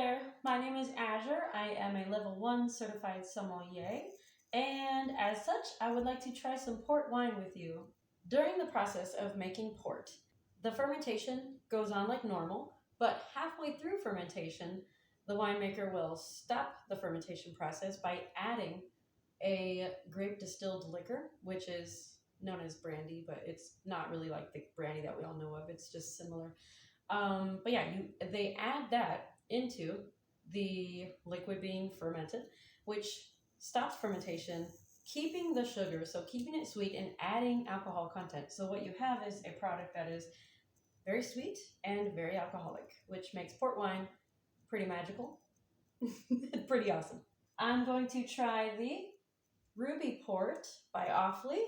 there, my name is Azure. I am a level 1 certified sommelier, and as such, I would like to try some port wine with you. During the process of making port, the fermentation goes on like normal, but halfway through fermentation, the winemaker will stop the fermentation process by adding a grape distilled liquor, which is known as brandy, but it's not really like the brandy that we all know of. It's just similar. But yeah, they add that into the liquid being fermented, which stops fermentation, keeping the sugar, so keeping it sweet and adding alcohol content. So what you have is a product that is very sweet and very alcoholic, which makes port wine pretty magical, pretty awesome. I'm going to try the Ruby Port by Awfully.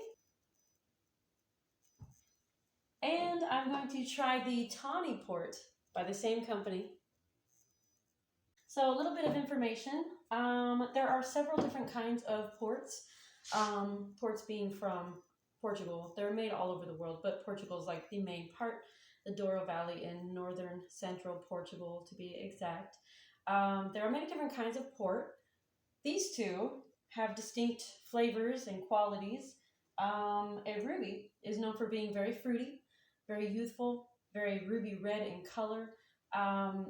And I'm going to try the TAWNY Port by the same company. So a little bit of information. There are several different kinds of ports. Ports being from Portugal. They're made all over the world, but Portugal is like the main part. The Douro Valley in northern central Portugal, to be exact. There are many different kinds of port. These two have distinct flavors and qualities. A ruby is known for being very fruity, very youthful, very ruby red in color.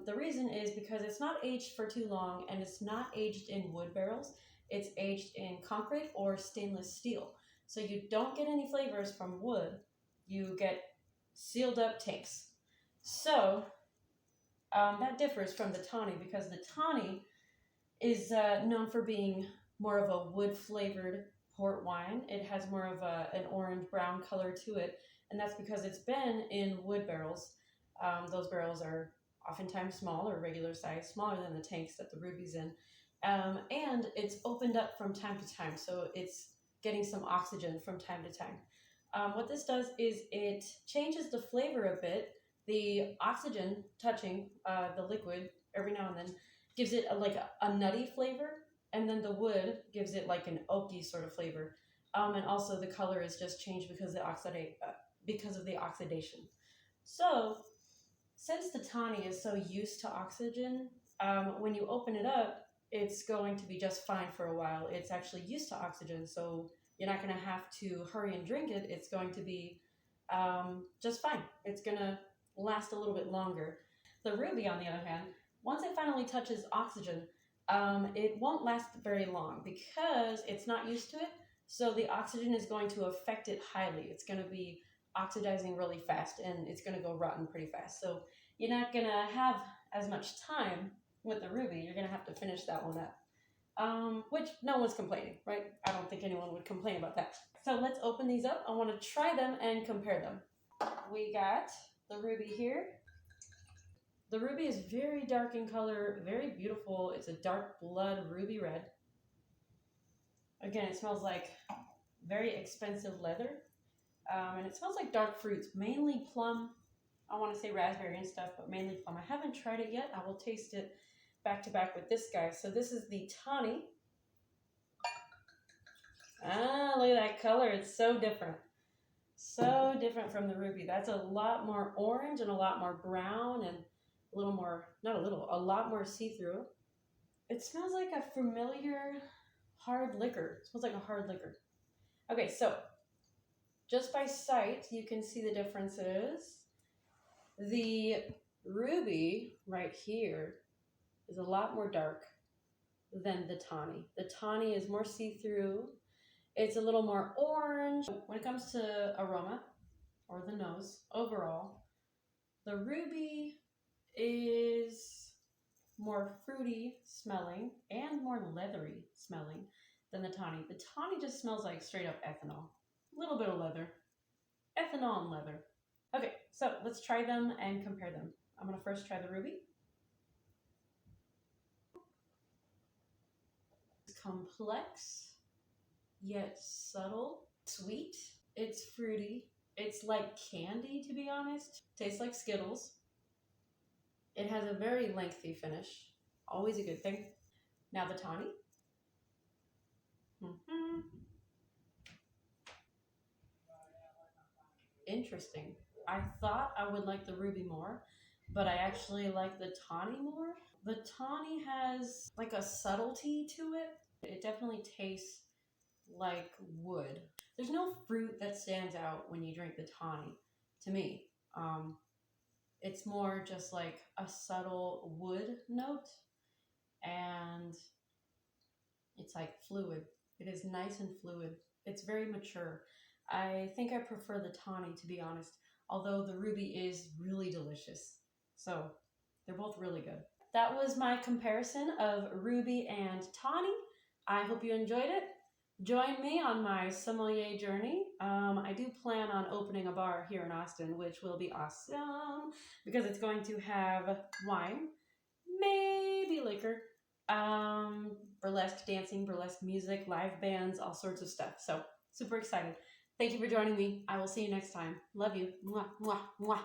The reason is because it's not aged for too long and it's not aged in wood barrels. It's aged in concrete or stainless steel. So you don't get any flavors from wood. You get sealed up tanks. So that differs from the tawny because the tawny is known for being more of a wood flavored port wine. It has more of an orange brown color to it, and that's because it's been in wood barrels. Those barrels are oftentimes small or regular size, smaller than the tanks that the ruby's in. And it's opened up from time to time, so it's getting some oxygen from time to time. What this does is it changes the flavor a bit. The oxygen touching the liquid every now and then gives it a nutty flavor, and then the wood gives it like an oaky sort of flavor. And also the color is just changed because of the oxidation. So since the tawny is so used to oxygen, when you open it up, it's going to be just fine for a while. It's actually used to oxygen, so you're not going to have to hurry and drink it. It's going to be just fine. It's going to last a little bit longer. The ruby, on the other hand, once it finally touches oxygen, it won't last very long because it's not used to it. So the oxygen is going to affect it highly. It's going to be oxidizing really fast and it's going to go rotten pretty fast. So you're not going to have as much time with the ruby. You're going to have to finish that one up, which no one's complaining, right? I don't think anyone would complain about that. So let's open these up. I want to try them and compare them. We got the ruby here. The ruby is very dark in color, very beautiful. It's a dark blood ruby red. Again, it smells like very expensive leather. And it smells like dark fruits, mainly plum. I want to say raspberry and stuff, but mainly plum. I haven't tried it yet. I will taste it back to back with this guy. So this is the tawny. Ah, look at that color. It's so different. So different from the ruby. That's a lot more orange and a lot more brown and a little more, not a little, a lot more see-through. It smells like a familiar hard liquor. It smells like a hard liquor. Okay, so just by sight, you can see the differences. The ruby right here is a lot more dark than the tawny. The tawny is more see-through. It's a little more orange. When it comes to aroma or the nose overall, the ruby is more fruity smelling and more leathery smelling than the tawny. The tawny just smells like straight up ethanol. A little bit of leather. Ethanol and leather. Okay, so let's try them and compare them. I'm going to first try the ruby. It's complex, yet subtle, sweet. It's fruity. It's like candy, to be honest. Tastes like Skittles. It has a very lengthy finish. Always a good thing. Now the tawny. Interesting. I thought I would like the ruby more, but I actually like the Tawny more. The Tawny has like a subtlety to it. It definitely tastes like wood. There's no fruit that stands out when you drink the Tawny to me. Um, it's more just like a subtle wood note, and it's like fluid. It is nice and fluid. It's very mature. I think I prefer the Tawny, to be honest, although the Ruby is really delicious. So they're both really good. That was my comparison of Ruby and Tawny. I hope you enjoyed it. Join me on my sommelier journey. I do plan on opening a bar here in Austin, which will be awesome because it's going to have wine, maybe liquor, burlesque dancing, burlesque music, live bands, all sorts of stuff. So super excited. Thank you for joining me. I will see you next time. Love you. Mwah, mwah, mwah.